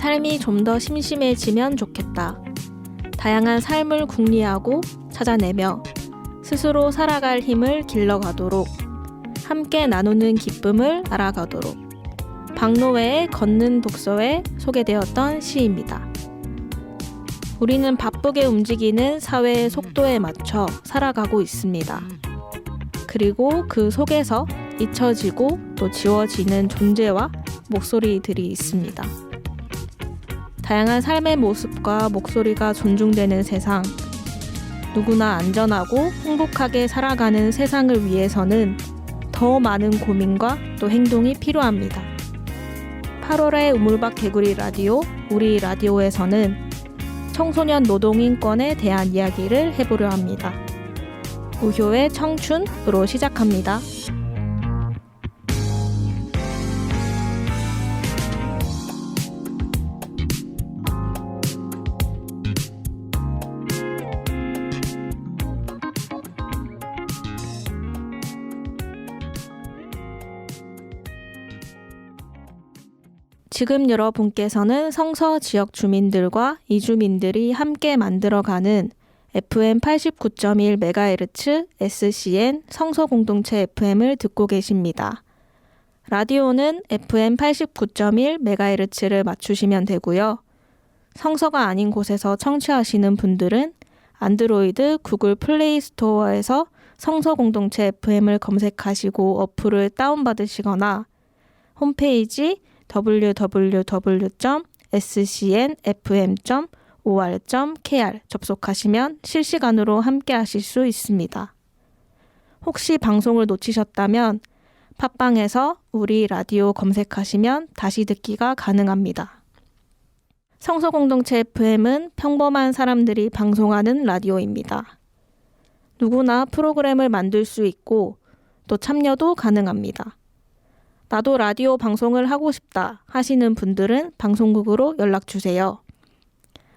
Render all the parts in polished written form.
삶이 좀 더 심심해지면 좋겠다. 다양한 삶을 궁리하고 찾아내며 스스로 살아갈 힘을 길러가도록, 함께 나누는 기쁨을 알아가도록. 박노해의 걷는 독서에 소개되었던 시입니다. 우리는 바쁘게 움직이는 사회의 속도에 맞춰 살아가고 있습니다. 그리고 그 속에서 잊혀지고 또 지워지는 존재와 목소리들이 있습니다. 다양한 삶의 모습과 목소리가 존중되는 세상, 누구나 안전하고 행복하게 살아가는 세상을 위해서는 더 많은 고민과 또 행동이 필요합니다. 8월의 우물박 개구리 라디오, 우리 라디오에서는 청소년 노동인권에 대한 이야기를 해보려 합니다. 우효의 청춘으로 시작합니다. 지금 여러분께서는 성서 지역 주민들과 이주민들이 함께 만들어가는 FM 89.1MHz SCN 성서공동체 FM을 듣고 계십니다. 라디오는 FM 89.1MHz를 맞추시면 되고요. 성서가 아닌 곳에서 청취하시는 분들은 안드로이드, 구글 플레이 스토어에서 성서공동체 FM을 검색하시고 어플을 다운받으시거나 홈페이지 www.scnfm.or.kr 접속하시면 실시간으로 함께 하실 수 있습니다. 혹시 방송을 놓치셨다면 팟빵에서 우리 라디오 검색하시면 다시 듣기가 가능합니다. 성서공동체 FM은 평범한 사람들이 방송하는 라디오입니다. 누구나 프로그램을 만들 수 있고 또 참여도 가능합니다. 나도 라디오 방송을 하고 싶다 하시는 분들은 방송국으로 연락주세요.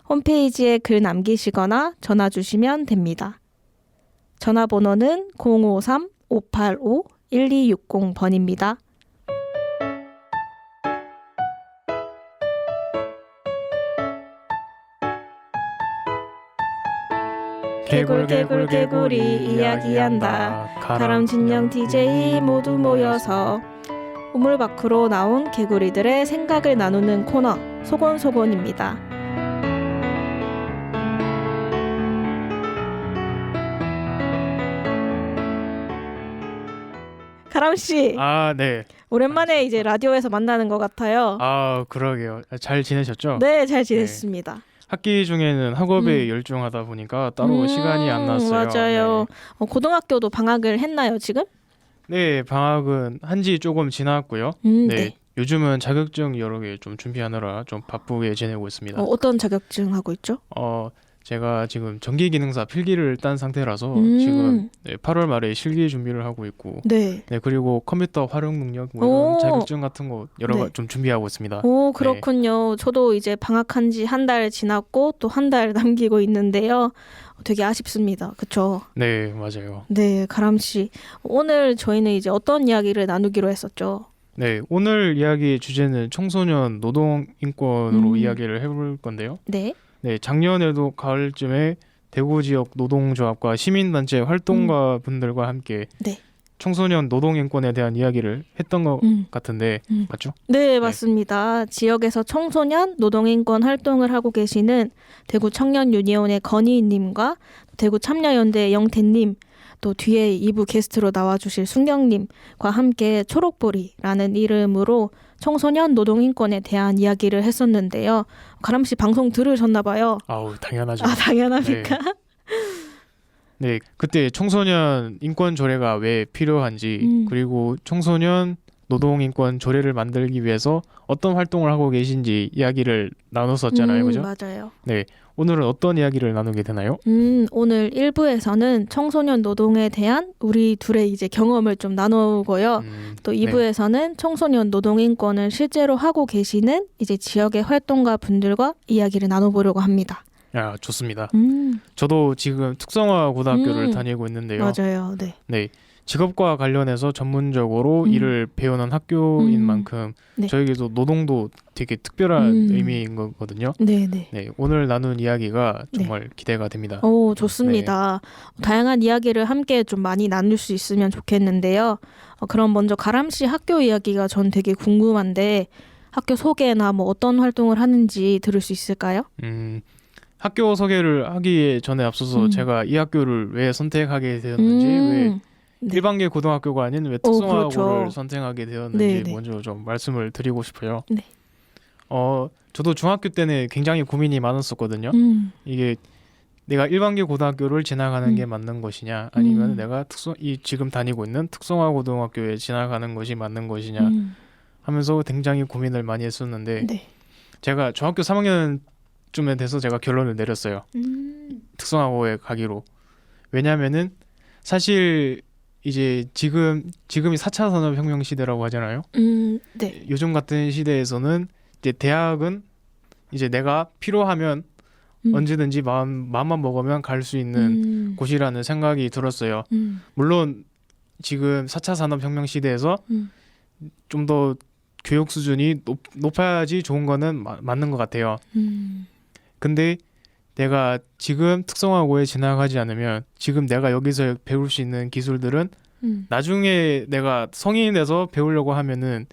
홈페이지에 글 남기시거나 전화 주시면 됩니다. 전화번호는 053-585-1260번입니다. 개굴개굴개굴이 이야기한다. 가람진영 DJ 모두 모여서 우물 밖으로 나온 개구리들의 생각을 나누는 코너 소곤소곤입니다. 가람씨. 네. 오랜만에 이제 라디오에서 만나는 것 같아요. 그러게요. 잘 지내셨죠? 네, 잘 지냈습니다. 네. 학기 중에는 학업에 열중하다 보니까 따로 시간이 안 났어요. 맞아요. 네. 고등학교도 방학을 했나요, 지금? 네, 방학은 한지 조금 지났고요. 네. 요즘은 자격증 여러 개 좀 준비하느라 좀 바쁘게 지내고 있습니다. 어떤 자격증 하고 있죠? 제가 지금 전기기능사 필기를 딴 상태라서 지금 8월 말에 실기 준비를 하고 있고, 네. 그리고 컴퓨터 활용 능력 이런 자격증 같은 거 여러 가지 좀 준비하고 있습니다. 그렇군요. 저도 이제 방학한 지 한 달 지났고 또 한 달 남기고 있는데요. 되게 아쉽습니다. 그렇죠? 네, 맞아요. 네, 가람 씨. 오늘 저희는 이제 어떤 이야기를 나누기로 했었죠? 네, 오늘 이야기 주제는 청소년 노동 인권으로 이야기를 해볼 건데요. 네. 네, 작년에도 가을쯤에 대구 지역 노동조합과 시민단체 활동가 분들과 함께 청소년 노동 인권에 대한 이야기를 했던 것 같은데 맞죠? 네, 맞습니다. 지역에서 청소년 노동 인권 활동을 하고 계시는 대구 청년 유니온의 건희님과 대구 참여연대의 영태님, 또 뒤에 2부 게스트로 나와주실 순경님과 함께 초록보리라는 이름으로 청소년 노동인권에 대한 이야기를 했었는데요. 가람 씨 방송 들으셨나 봐요. 당연하죠. 당연합니까? 네, 그때 청소년 인권 조례가 왜 필요한지 그리고 청소년 노동인권 조례를 만들기 위해서 어떤 활동을 하고 계신지 이야기를 나눴었잖아요. 그죠? 맞아요. 네, 오늘은 어떤 이야기를 나누게 되나요? 오늘 1부에서는 청소년 노동에 대한 우리 둘의 이제 경험을 좀 나누고요. 또 2부에서는 청소년 노동인권을 실제로 하고 계시는 이제 지역의 활동가 분들과 이야기를 나눠보려고 합니다. 좋습니다. 저도 지금 특성화 고등학교를 다니고 있는데요. 맞아요. 네. 네, 직업과 관련해서 전문적으로 일을 배우는 학교인 만큼 네. 저에게도 노동도 되게 특별한 의미인 거거든요. 네네. 네, 오늘 나눈 이야기가 정말 기대가 됩니다. 오, 좋습니다. 다양한 이야기를 함께 좀 많이 나눌 수 있으면 좋겠는데요. 그럼 먼저 가람 씨 학교 이야기가 전 되게 궁금한데 학교 소개나 뭐 어떤 활동을 하는지 들을 수 있을까요? 학교 소개를 하기 전에 앞서서 제가 이 학교를 왜 선택하게 되었는지, 왜 네. 일반계 고등학교가 아닌 왜 특성화고를 그렇죠. 선택하게 되었는지 네. 먼저 좀 말씀을 드리고 싶어요. 네. 저도 중학교 때는 굉장히 고민이 많았었거든요. 이게 내가 일반계 고등학교를 지나가는 게 맞는 것이냐, 아니면 내가 지금 다니고 있는 특성화 고등학교에 지나가는 것이 맞는 것이냐 하면서 굉장히 고민을 많이 했었는데 네. 제가 중학교 3학년쯤에 돼서 제가 결론을 내렸어요. 특성화고에 가기로. 왜냐면은 사실 이제 지금이 4차 산업혁명 시대라고 하잖아요. 네. 요즘 같은 시대에서는 이제 대학은 이제 내가 필요하면 언제든지 마음만 먹으면 갈 수 있는 곳이라는 생각이 들었어요. 물론 지금 4차 산업혁명 시대에서 좀 더 교육 수준이 높아야지 좋은 거는 맞는 것 같아요. 근데 내가 지금 특성화고에 지나가지 않으면 지금 내가 여기서 배울 수 있는 기술들은 나중에 내가 성인이 돼서 배우려고 하면은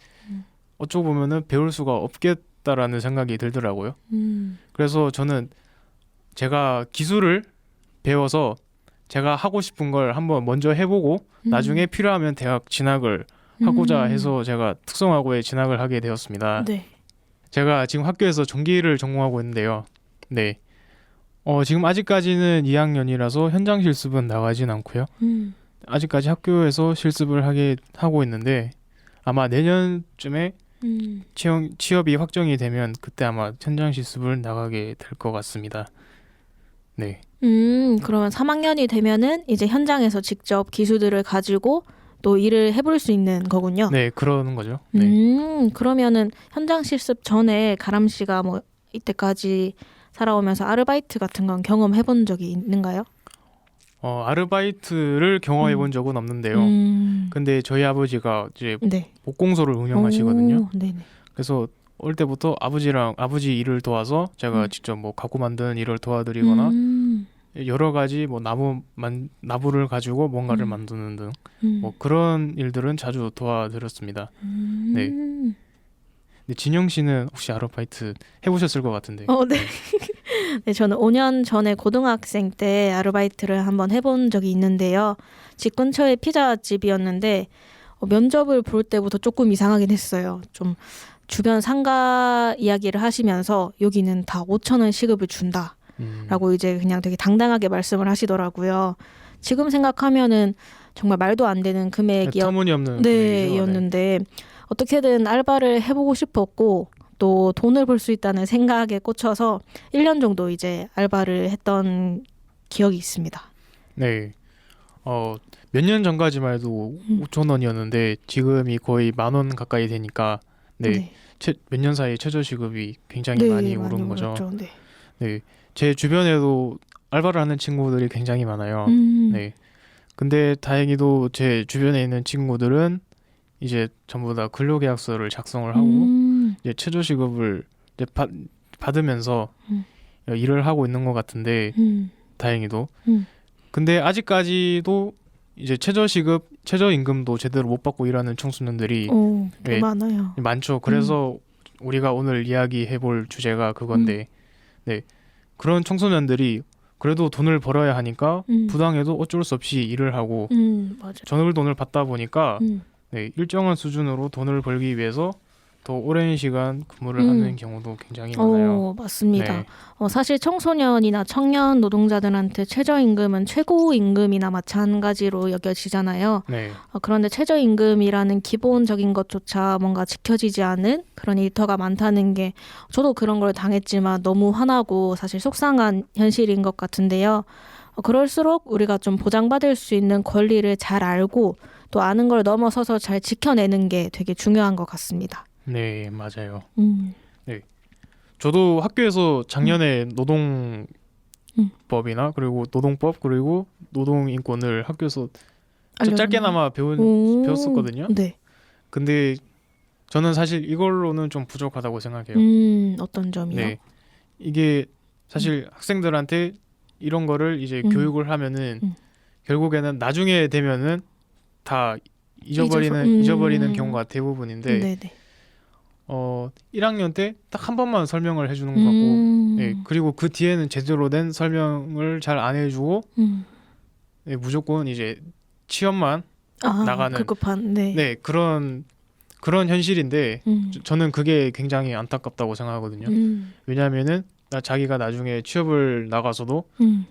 어쩌고 보면은 배울 수가 없겠다라는 생각이 들더라고요. 그래서 저는 제가 기술을 배워서 제가 하고 싶은 걸 한번 먼저 해보고 나중에 필요하면 대학 진학을 하고자 해서 제가 특성화고에 진학을 하게 되었습니다. 네. 제가 지금 학교에서 전기를 전공하고 있는데요. 네. 지금 아직까지는 2학년이라서 현장 실습은 나가진 않고요. 아직까지 학교에서 실습을 하고 있는데 아마 내년쯤에 취업이 확정이 되면 그때 아마 현장 실습을 나가게 될 것 같습니다. 네. 그러면 3학년이 되면은 이제 현장에서 직접 기술들을 가지고 또 일을 해볼 수 있는 거군요. 네, 그러는 거죠. 네. 그러면은 현장 실습 전에 가람 씨가 뭐 이때까지 살아오면서 아르바이트 같은 건 경험해 본 적이 있는가요? 아르바이트를 경험해 본 적은 없는데요. 근데 저희 아버지가 이제 네. 목공소를 운영하시거든요. 네네. 그래서 어릴 때부터 아버지 일을 도와서 제가 직접 뭐 가구 만드는 일을 도와드리거나 여러 가지 뭐 나무를 가지고 뭔가를 만드는 등 뭐 그런 일들은 자주 도와드렸습니다. 네. 근데 진영 씨는 혹시 아르바이트 해보셨을 것 같은데. 네. 네, 저는 5년 전에 고등학생 때 아르바이트를 한번 해본 적이 있는데요. 집 근처에 피자집이었는데 면접을 볼 때부터 조금 이상하긴 했어요. 좀 주변 상가 이야기를 하시면서 여기는 다 5,000원 시급을 준다라고 이제 그냥 되게 당당하게 말씀을 하시더라고요. 지금 생각하면은 정말 말도 안 되는 터무니없는 금액이었는데 어떻게든 알바를 해보고 싶었고 또 돈을 벌 수 있다는 생각에 꽂혀서 1년 정도 이제 알바를 했던 기억이 있습니다. 네. 몇 년 전까지만 해도 5,000원이었는데 지금이 거의 10,000원 가까이 되니까 네. 몇 년 사이에 최저시급이 굉장히 많이 오른 거죠. 네. 네. 제 주변에도 알바를 하는 친구들이 굉장히 많아요. 네. 근데 다행히도 제 주변에 있는 친구들은 이제 전부 다 근로계약서를 작성을 하고 이제 최저시급을 이제 받으면서 일을 하고 있는 것 같은데 다행히도. 근데 아직까지도 이제 최저임금도 제대로 못 받고 일하는 청소년들이 꽤 많아요. 많죠. 그래서 우리가 오늘 이야기해볼 주제가 그건데, 네, 그런 청소년들이 그래도 돈을 벌어야 하니까 부당해도 어쩔 수 없이 일을 하고 맞아. 돈을 받다 보니까 네, 일정한 수준으로 돈을 벌기 위해서 더 오랜 시간 근무를 하는 경우도 굉장히 많아요. 맞습니다. 네. 사실 청소년이나 청년 노동자들한테 최저임금은 최고임금이나 마찬가지로 여겨지잖아요. 네. 그런데 최저임금이라는 기본적인 것조차 뭔가 지켜지지 않은 그런 일터가 많다는 게 저도 그런 걸 당했지만 너무 화나고 사실 속상한 현실인 것 같은데요. 그럴수록 우리가 좀 보장받을 수 있는 권리를 잘 알고 또 아는 걸 넘어서서 잘 지켜내는 게 되게 중요한 것 같습니다. 네, 맞아요. 네, 저도 학교에서 작년에 노동법이나 그리고 노동법 그리고 노동인권을 학교에서 짧게나마 배웠었거든요. 네. 근데 저는 사실 이걸로는 좀 부족하다고 생각해요. 어떤 점이요? 네, 이게 사실 학생들한테 이런 거를 이제 교육을 하면은 결국에는 나중에 되면은 다 잊어버리는 경우가 대부분인데 네네. 1학년 때 딱 한 번만 설명을 해주는 것 같고, 네, 그리고 그 뒤에는 제대로 된 설명을 잘 안 해주고, 네, 무조건 이제 취업만 나가는 급급한 네, 그런 현실인데 저는 그게 굉장히 안타깝다고 생각하거든요. 왜냐하면은 자기가 나중에 취업을 나가서도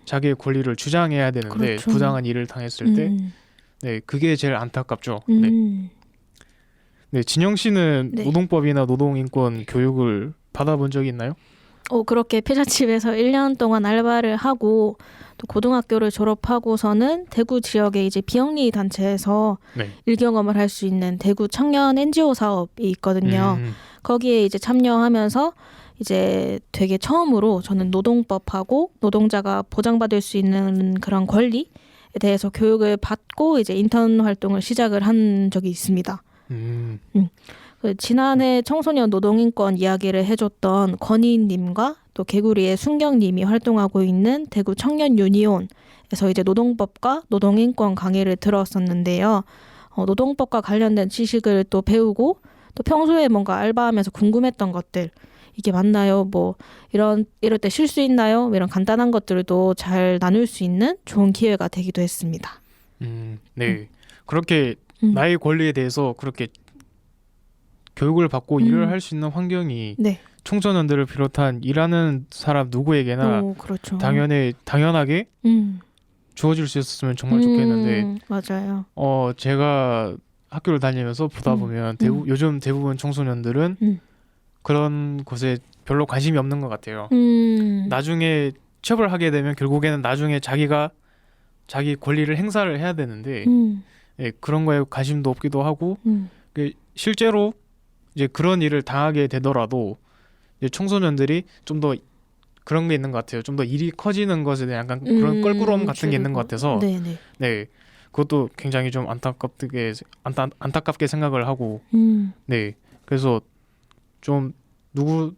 자기의 권리를 주장해야 되는데 그렇죠. 부당한 일을 당했을 때, 네, 그게 제일 안타깝죠. 네. 네, 진영 씨는 네. 노동법이나 노동인권 교육을 받아본 적이 있나요? 그렇게 피자집에서 1년 동안 알바를 하고 또 고등학교를 졸업하고서는 대구 지역의 이제 비영리 단체에서 네. 일경험을 할 수 있는 대구 청년 NGO 사업이 있거든요. 거기에 이제 참여하면서 이제 되게 처음으로 저는 노동법하고 노동자가 보장받을 수 있는 그런 권리에 대해서 교육을 받고 이제 인턴 활동을 시작을 한 적이 있습니다. 지난해 청소년 노동인권 이야기를 해줬던 권희님과 또 개구리의 순경님이 활동하고 있는 대구 청년 유니온에서 이제 노동법과 노동인권 강의를 들었었는데요. 노동법과 관련된 지식을 또 배우고 또 평소에 뭔가 알바하면서 궁금했던 것들, 이게 맞나요? 뭐 이럴 때 쉴 수 있나요? 이런 간단한 것들도 잘 나눌 수 있는 좋은 기회가 되기도 했습니다. 네, 그렇게 나의 권리에 대해서 그렇게 교육을 받고 일을 할 수 있는 환경이 네. 청소년들을 비롯한 일하는 사람 누구에게나 그렇죠. 당연하게 주어질 수 있었으면 정말 좋겠는데 맞아요. 제가 학교를 다니면서 보다 보면 요즘 대부분 청소년들은 그런 곳에 별로 관심이 없는 것 같아요. 나중에 취업을 하게 되면 결국에는 나중에 자기 권리를 행사를 해야 되는데 예, 그런 거에 관심도 없기도 하고 실제로 이제 그런 일을 당하게 되더라도 이제 청소년들이 좀 더 그런 게 있는 것 같아요. 좀 더 일이 커지는 것에 대한 약간 그런 껄끄러움 같은 게 있는 것 같아서 네, 그것도 굉장히 좀 안타깝게 생각을 하고 네, 그래서 좀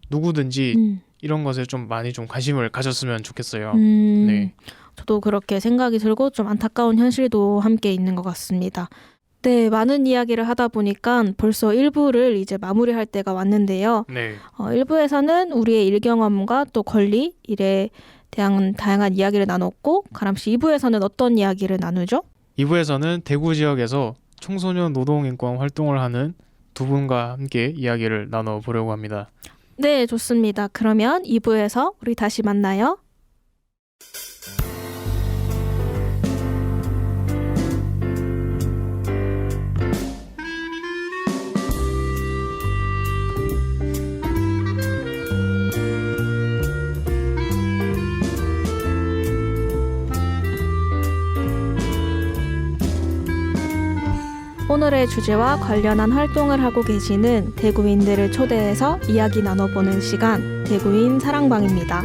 누구든지 이런 것에 좀 많이 좀 관심을 가졌으면 좋겠어요. 네. 저도 그렇게 생각이 들고 좀 안타까운 현실도 함께 있는 것 같습니다. 네, 많은 이야기를 하다 보니까 벌써 1부를 이제 마무리할 때가 왔는데요. 네. 1부에서는 우리의 일경험과 또 권리, 일에 대한 다양한 이야기를 나눴고, 가람 씨 2부에서는 어떤 이야기를 나누죠? 2부에서는 대구 지역에서 청소년 노동인권 활동을 하는 두 분과 함께 이야기를 나눠보려고 합니다. 네, 좋습니다. 그러면 2부에서 우리 다시 만나요. 오늘의 주제와 관련한 활동을 하고 계시는 대구인들을 초대해서 이야기 나눠보는 시간, 대구인 사랑방입니다.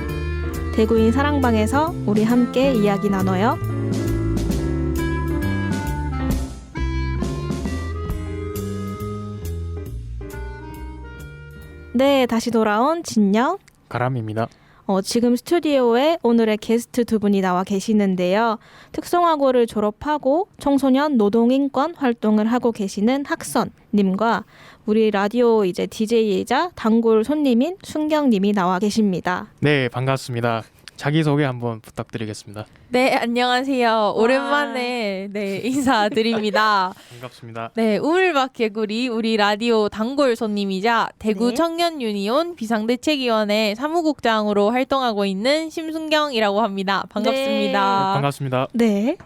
대구인 사랑방에서 우리 함께 이야기 나눠요. 네, 다시 돌아온 진영, 가람입니다. 지금 스튜디오에 오늘의 게스트 두 분이 나와 계시는데요. 특성화고를 졸업하고 청소년 노동인권 활동을 하고 계시는 학선님과 우리 라디오 이제 DJ이자 단골 손님인 순경님이 나와 계십니다. 네, 반갑습니다. 자기소개 한번 부탁드리겠습니다. 네, 안녕하세요. 오랜만에 인사드립니다. 반갑습니다. 네, 우물박 개구리 우리 라디오 단골 손님이자 대구 네. 청년 유니온 비상대책위원회 사무국장으로 활동하고 있는 심순경이라고 합니다. 반갑습니다. 반갑습니다. 네.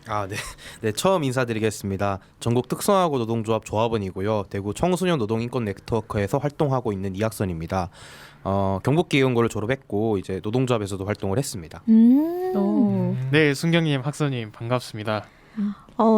네, 처음 인사드리겠습니다. 전국 특성화고 노동조합 조합원이고요. 대구 청소년 노동인권 네트워크에서 활동하고 있는 이학선입니다. 경북기계연구를 졸업했고 이제 노동조합에서도 활동을 했습니다. 네, 순경님, 학선님 반갑습니다.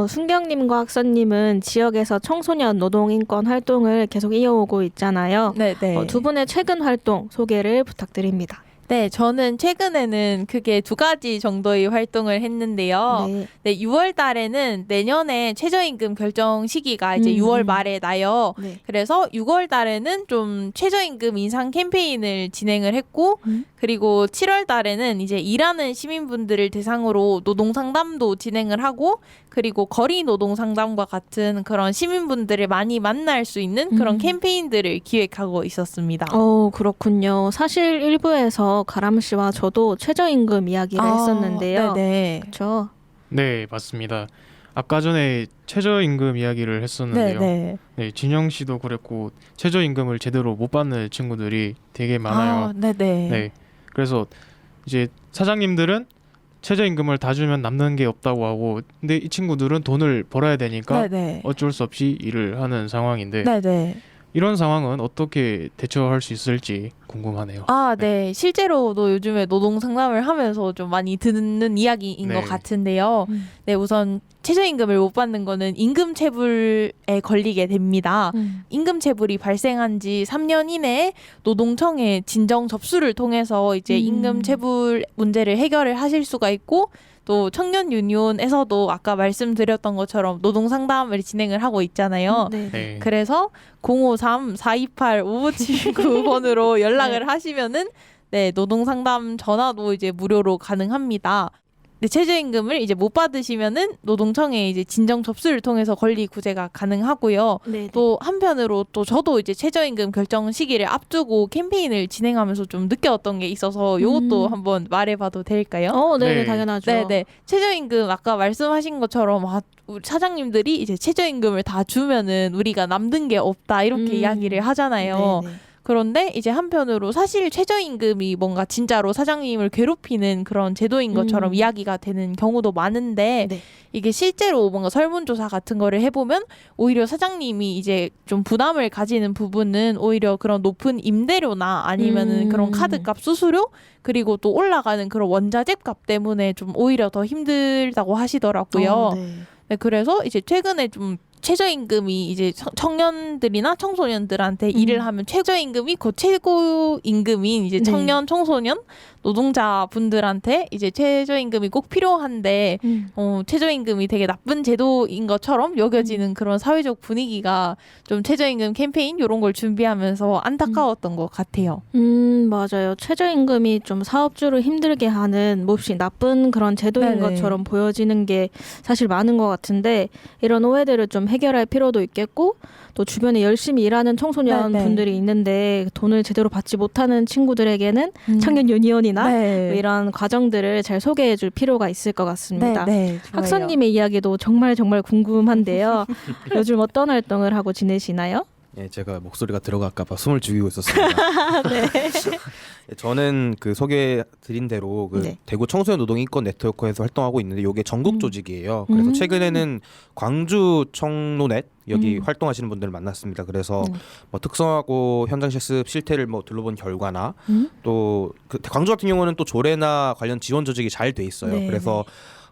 순경님과 학선님은 지역에서 청소년 노동인권 활동을 계속 이어오고 있잖아요. 네. 두 분의 최근 활동 소개를 부탁드립니다. 네, 저는 최근에는 크게 2가지 정도의 활동을 했는데요. 네. 네, 6월 달에는 내년에 최저임금 결정 시기가 이제 6월 말에 나요. 네. 그래서 6월 달에는 좀 최저임금 인상 캠페인을 진행을 했고, 그리고 7월 달에는 이제 일하는 시민분들을 대상으로 노동 상담도 진행을 하고, 그리고 거리 노동 상담과 같은 그런 시민분들을 많이 만날 수 있는 그런 캠페인들을 기획하고 있었습니다. 그렇군요. 사실 일부에서 가람 씨와 저도 최저임금 이야기를 했었는데요. 네네. 그렇죠. 네, 맞습니다. 아까 전에 최저임금 이야기를 했었는데요. 네네. 네, 진영 씨도 그랬고 최저임금을 제대로 못 받는 친구들이 되게 많아요. 네네. 네, 그래서 이제 사장님들은 최저임금을 다 주면 남는 게 없다고 하고, 근데 이 친구들은 돈을 벌어야 되니까 네네. 어쩔 수 없이 일을 하는 상황인데 네네. 이런 상황은 어떻게 대처할 수 있을지 궁금하네요. 네. 실제로도 요즘에 노동 상담을 하면서 좀 많이 듣는 이야기인 네. 것 같은데요. 네, 우선 최저임금을 못 받는 거는 임금체불에 걸리게 됩니다. 임금체불이 발생한 지 3년 이내에 노동청에 진정 접수를 통해서 이제 임금체불 문제를 해결을 하실 수가 있고, 또 청년 유니온에서도 아까 말씀드렸던 것처럼 노동 상담을 진행을 하고 있잖아요. 네. 그래서 053-428-5579번으로 연락을 하시면은 네, 노동 상담 전화도 이제 무료로 가능합니다. 네, 최저임금을 이제 못 받으시면은 노동청에 이제 진정 접수를 통해서 권리 구제가 가능하고요. 네. 또 한편으로 또 저도 이제 최저임금 결정 시기를 앞두고 캠페인을 진행하면서 좀 느꼈던 게 있어서 이것도 한번 말해봐도 될까요? 네, 네. 당연하죠. 네네. 최저임금 아까 말씀하신 것처럼 우리 사장님들이 이제 최저임금을 다 주면은 우리가 남는 게 없다 이렇게 이야기를 하잖아요. 네, 네. 그런데 이제 한편으로 사실 최저임금이 뭔가 진짜로 사장님을 괴롭히는 그런 제도인 것처럼 이야기가 되는 경우도 많은데 네. 이게 실제로 뭔가 설문조사 같은 거를 해보면 오히려 사장님이 이제 좀 부담을 가지는 부분은 오히려 그런 높은 임대료나 아니면은 그런 카드값 수수료 그리고 또 올라가는 그런 원자재 값 때문에 좀 오히려 더 힘들다고 하시더라고요. 네. 네, 그래서 이제 최근에 좀 최저임금이 이제 청년들이나 청소년들한테 일을 하면 최저임금이 그 최고임금인 이제 청년, 청소년, 노동자분들한테 이제 최저임금이 꼭 필요한데 최저임금이 되게 나쁜 제도인 것처럼 여겨지는 그런 사회적 분위기가 좀 최저임금 캠페인 이런 걸 준비하면서 안타까웠던 것 같아요. 맞아요. 최저임금이 좀 사업주를 힘들게 하는 몹시 나쁜 그런 제도인 네네. 것처럼 보여지는 게 사실 많은 것 같은데 이런 오해들을 좀 해결할 필요도 있겠고 또 주변에 열심히 일하는 청소년 네네. 분들이 있는데 돈을 제대로 받지 못하는 친구들에게는 청년 유니온이나 뭐 이런 과정들을 잘 소개해 줄 필요가 있을 것 같습니다. 좋아요. 학선님의 이야기도 정말 궁금한데요. 요즘 어떤 활동을 하고 지내시나요? 예, 제가 목소리가 들어갈까봐 숨을 죽이고 있었습니다. 예, 저는 그 소개드린 대로 그 네. 대구 청소년 노동 인권 네트워크에서 활동하고 있는데 이게 전국 조직이에요. 그래서 최근에는 광주 청노넷 여기 활동하시는 분들을 만났습니다. 그래서 뭐 특성화고 현장 실습 실태를 뭐 둘러본 결과나 또 그 광주 같은 경우는 또 조례나 관련 지원 조직이 잘 돼 있어요. 네, 그래서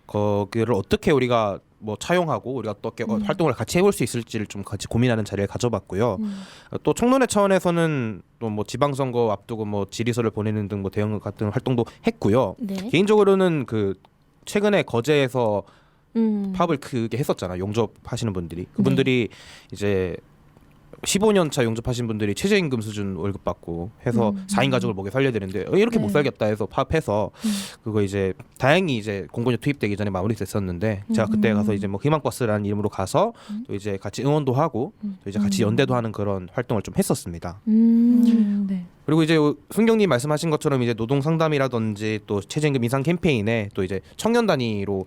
거기를 어떻게 우리가 뭐 차용하고 우리가 어떻게 활동을 같이 해볼 수 있을지를 좀 같이 고민하는 자리를 가져봤고요. 또 청년회 차원에서는 또 뭐 지방선거 앞두고 뭐 질의서를 보내는 등 뭐 대응 같은 활동도 했고요. 네. 개인적으로는 그 최근에 거제에서 파업을 크게 했었잖아요. 용접하시는 분들이 그분들이 이제 15년 차 용접하신 분들이 최저임금 수준 월급 받고 해서 4인 가족을 먹여 살려야 되는데 이렇게 못 살겠다 해서 파업해서 그거 이제 다행히 이제 공군이 투입되기 전에 마무리됐었는데 제가 그때 가서 이제 뭐 희망버스라는 이름으로 가서 또 이제 같이 응원도 하고 또 이제 같이 연대도 하는 그런 활동을 좀 했었습니다. 네. 그리고 이제 순경님 말씀하신 것처럼 이제 노동 상담이라든지 또 최저임금 인상 캠페인에 또 이제 청년 단위로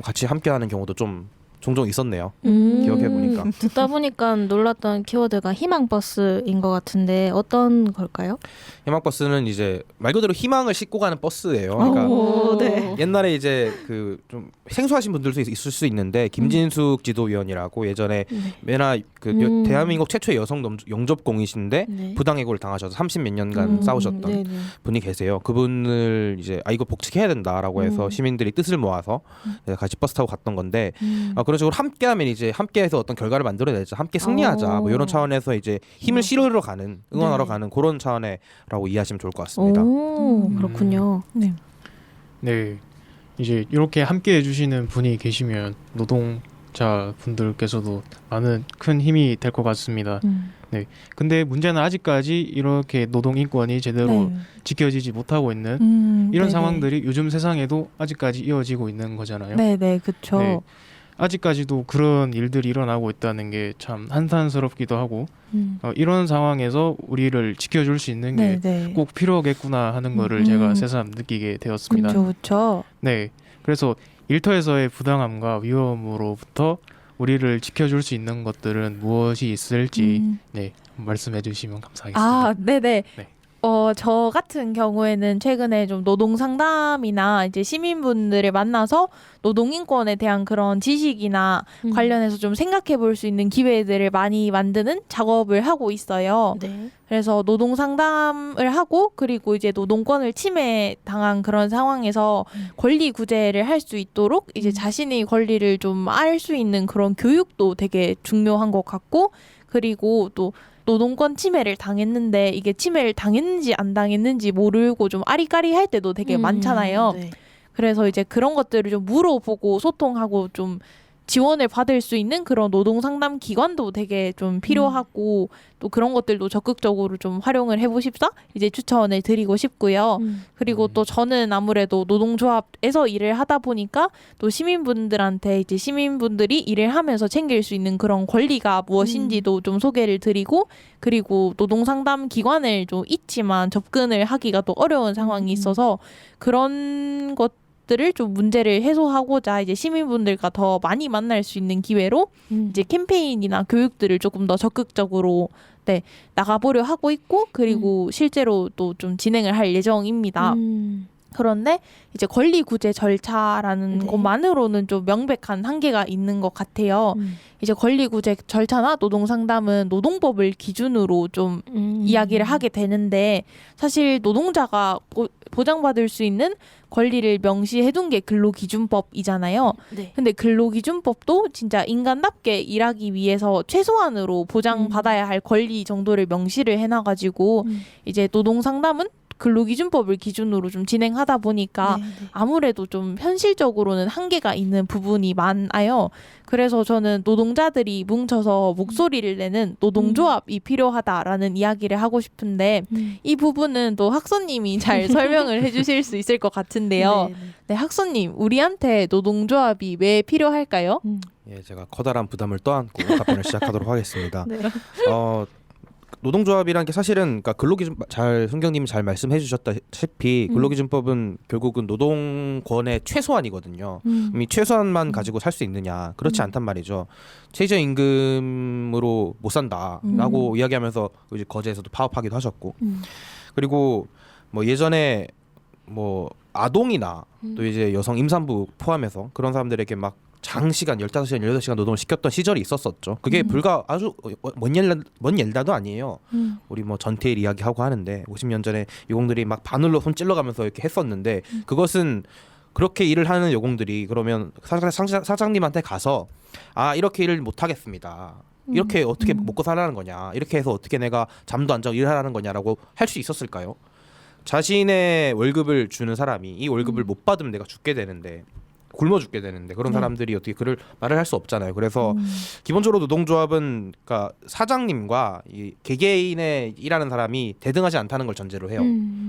같이 함께하는 경우도 좀 종종 있었네요. 기억해 보니까. 듣다 보니까 놀랐던 키워드가 희망버스인 것 같은데 어떤 걸까요? 희망버스는 이제 말 그대로 희망을 싣고 가는 버스예요. 그러니까 네. 옛날에 이제 그 좀 생소하신 분들도 있을 수 있는데 김진숙 지도위원이라고 예전에 맨날 그 대한민국 최초의 여성 영접공이신데 네. 부당해고를 당하셔서 30몇 년간 싸우셨던 네네. 분이 계세요. 그분을 이제 이거 복직해야 된다라고 해서 시민들이 뜻을 모아서 같이 버스 타고 갔던 건데 그런 그런 식으로 함께하면 이제 함께해서 어떤 결과를 만들어내자, 함께 승리하자, 뭐 이런 차원에서 이제 힘을 실으러 가는, 응원하러 네. 가는 그런 차원에라고 이해하시면 좋을 것 같습니다. 오, 그렇군요. 네. 네, 이제 이렇게 함께 해주시는 분이 계시면 노동자 분들께서도 많은 큰 힘이 될 것 같습니다. 근데 문제는 아직까지 이렇게 노동 인권이 제대로 네. 지켜지지 못하고 있는 이런 네네. 상황들이 요즘 세상에도 아직까지 이어지고 있는 거잖아요. 네네, 그쵸. 네. 아직까지도 그런 일들이 일어나고 있다는 게 참 한탄스럽기도 하고 이런 상황에서 우리를 지켜줄 수 있는 게 네네. 꼭 필요하겠구나 하는 거를 음. 제가 새삼 느끼게 되었습니다. 그쵸, 그쵸. 네, 그래서 일터에서의 부당함과 위험으로부터 우리를 지켜줄 수 있는 것들은 무엇이 있을지 네, 말씀해 주시면 감사하겠습니다. 아, 네네. 네. 저 같은 경우에는 최근에 좀 노동 상담이나 이제 시민분들을 만나서 노동 인권에 대한 그런 지식이나 관련해서 좀 생각해 볼 수 있는 기회들을 많이 만드는 작업을 하고 있어요. 네. 그래서 노동 상담을 하고 그리고 이제 노동권을 침해당한 그런 상황에서 권리 구제를 할 수 있도록 이제 자신의 권리를 좀 알 수 있는 그런 교육도 되게 중요한 것 같고 그리고 또 노동권 침해를 당했는데 이게 침해를 당했는지 안 당했는지 모르고 좀 아리까리할 때도 되게 많잖아요. 네. 그래서 이제 그런 것들을 좀 물어보고 소통하고 좀 지원을 받을 수 있는 그런 노동 상담 기관도 되게 좀 필요하고 또 그런 것들도 적극적으로 좀 활용을 해보십사 이제 추천을 드리고 싶고요. 그리고 또 저는 아무래도 노동조합에서 일을 하다 보니까 또 시민분들한테 이제 시민분들이 일을 하면서 챙길 수 있는 그런 권리가 무엇인지도 좀 소개를 드리고 그리고 노동상담 기관을 좀 있지만 접근을 하기가 또 어려운 상황이 있어서 그런 것들을 좀 문제를 해소하고자 이제 시민분들과 더 많이 만날 수 있는 기회로 이제 캠페인이나 교육들을 조금 더 적극적으로 네, 나가보려 하고 있고 그리고 실제로 또 좀 진행을 할 예정입니다. 그런데 이제 권리 구제 절차라는 네. 것만으로는 좀 명백한 한계가 있는 것 같아요. 이제 권리 구제 절차나 노동 상담은 노동법을 기준으로 좀 이야기를 하게 되는데 사실 노동자가 보장받을 수 있는 권리를 명시해둔 게 근로기준법이잖아요. 네. 근데 근로기준법도 진짜 인간답게 일하기 위해서 최소한으로 보장받아야 할 권리 정도를 명시를 해놔가지고 이제 노동 상담은 근로기준법을 기준으로 좀 진행하다 보니까 아무래도 좀 현실적으로는 한계가 있는 부분이 많아요. 그래서 저는 노동자들이 뭉쳐서 목소리를 내는 노동조합이 필요하다라는 이야기를 하고 싶은데 이 부분은 또 학선님이 잘 설명을 해주실 수 있을 것 같은데요. 네, 학선님, 우리한테 노동조합이 왜 필요할까요? 예, 제가 커다란 부담을 떠안고 답변을 시작하도록 하겠습니다. 네. 노동조합이란 게 사실은 그러니까 근로기준 순경님이 잘 말씀해 주셨다시피 근로기준법은 결국은 노동권의 최소한이거든요. 이 최소한만 가지고 살 수 있느냐 그렇지 않단 말이죠. 최저임금으로 못 산다라고 이야기하면서 이제 거제에서도 파업하기도 하셨고 그리고 뭐 예전에 뭐 아동이나 또 이제 여성 임산부 포함해서 그런 사람들에게 막 장시간 15시간, 18시간 노동을 시켰던 시절이 있었었죠. 그게 불과 아주 먼 옛날도 아니에요. 우리 뭐 전태일 이야기하고 하는데 50년 전에 유공들이 막 바늘로 손 찔러가면서 이렇게 했었는데 그것은 그렇게 일을 하는 여공들이 그러면 사장님한테 가서 아 이렇게 일을 못 하겠습니다. 이렇게 어떻게 먹고 살라는 거냐. 이렇게 해서 어떻게 내가 잠도 안 자고 일을 하라는 거냐라고 할 수 있었을까요? 자신의 월급을 주는 사람이 이 월급을 못 받으면 내가 죽게 되는데 굶어 죽게 되는데 그런 사람들이 어떻게 그를 말을 할 수 없잖아요. 그래서 기본적으로 노동조합은 그러니까 사장님과 이 개개인의 일하는 사람이 대등하지 않다는 걸 전제로 해요.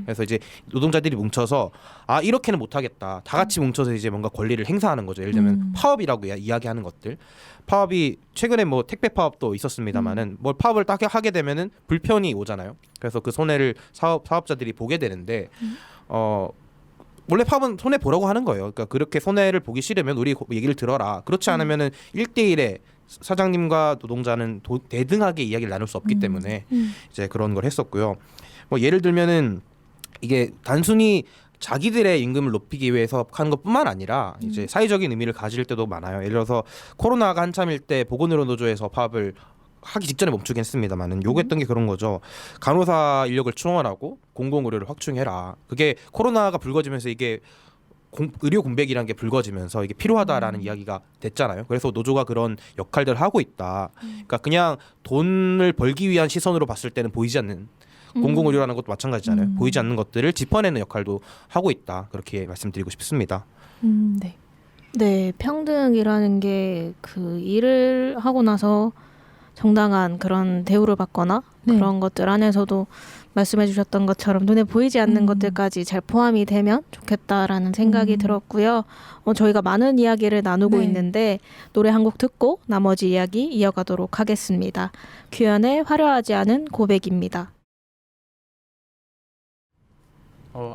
그래서 이제 노동자들이 뭉쳐서 아 이렇게는 못하겠다. 다 같이 뭉쳐서 이제 뭔가 권리를 행사하는 거죠. 예를 들면 파업이라고 이야기하는 것들. 파업이 최근에 뭐 택배 파업도 있었습니다만은 뭘 파업을 딱 하게 되면은 불편이 오잖아요. 그래서 그 손해를 사업자들이 보게 되는데 원래 파업은 손해 보라고 하는 거예요. 그러니까 그렇게 손해를 보기 싫으면 우리 얘기를 들어라. 그렇지 않으면은 1대1에 사장님과 노동자는 대등하게 이야기를 나눌 수 없기 때문에 이제 그런 걸 했었고요. 뭐 예를 들면은 이게 단순히 자기들의 임금을 높이기 위해서 하는 것뿐만 아니라 이제 사회적인 의미를 가질 때도 많아요. 예를 들어서 코로나가 한참일 때 보건의료노조에서 파업을 하기 직전에 멈추긴 했습니다만은 요구했던 게 그런 거죠. 간호사 인력을 충원하고 공공의료를 확충해라. 그게 코로나가 불거지면서 이게 의료 공백이라는 게 불거지면서 이게 필요하다라는 이야기가 됐잖아요. 그래서 노조가 그런 역할들을 하고 있다. 그러니까 그냥 돈을 벌기 위한 시선으로 봤을 때는 보이지 않는 공공의료라는 것도 마찬가지잖아요. 보이지 않는 것들을 짚어내는 역할도 하고 있다. 그렇게 말씀드리고 싶습니다. 네. 네, 평등이라는 게 그 일을 하고 나서 정당한 그런 대우를 받거나 네. 그런 것들 안에서도 말씀해 주셨던 것처럼 눈에 보이지 않는 것들까지 잘 포함이 되면 좋겠다라는 생각이 들었고요. 저희가 많은 이야기를 나누고 네. 있는데 노래 한 곡 듣고 나머지 이야기 이어가도록 하겠습니다. 규현의 화려하지 않은 고백입니다.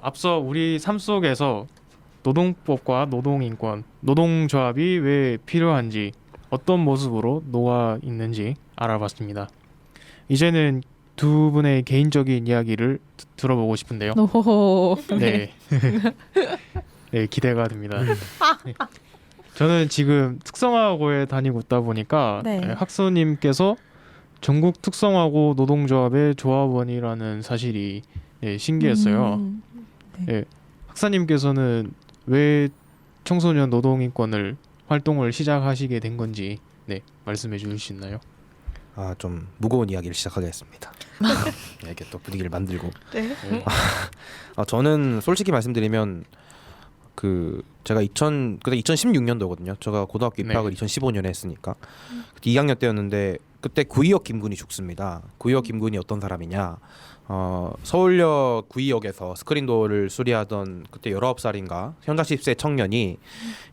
앞서 우리 삶 속에서 노동법과 노동인권, 노동조합이 왜 필요한지, 어떤 모습으로 녹아 있는지 알아봤습니다. 이제는 두 분의 개인적인 이야기를 들어보고 싶은데요. 오. 네. 네, 기대가 됩니다. 네. 저는 지금 특성화고에 다니고 있다 보니까 네. 학수님께서 전국 특성화고 노동조합의 조합원이라는 사실이 신기했어요. 학사님께서는 왜 청소년 노동인권을 활동을 시작하시게 된 건지 말씀해 주실 수 있나요? 좀 무거운 이야기를 시작하겠습니다. 이렇게 또 분위기를 만들고. 네. 저는 솔직히 말씀드리면 제가 2016년도거든요. 제가 고등학교 입학을 2015년에 했으니까 그때 2학년 때였는데 그때 구의역 김군이 죽습니다. 구의역 김군이 어떤 사람이냐? 서울역 구의역에서 스크린도어를 수리하던 그때 19살인가 현장 실세 청년이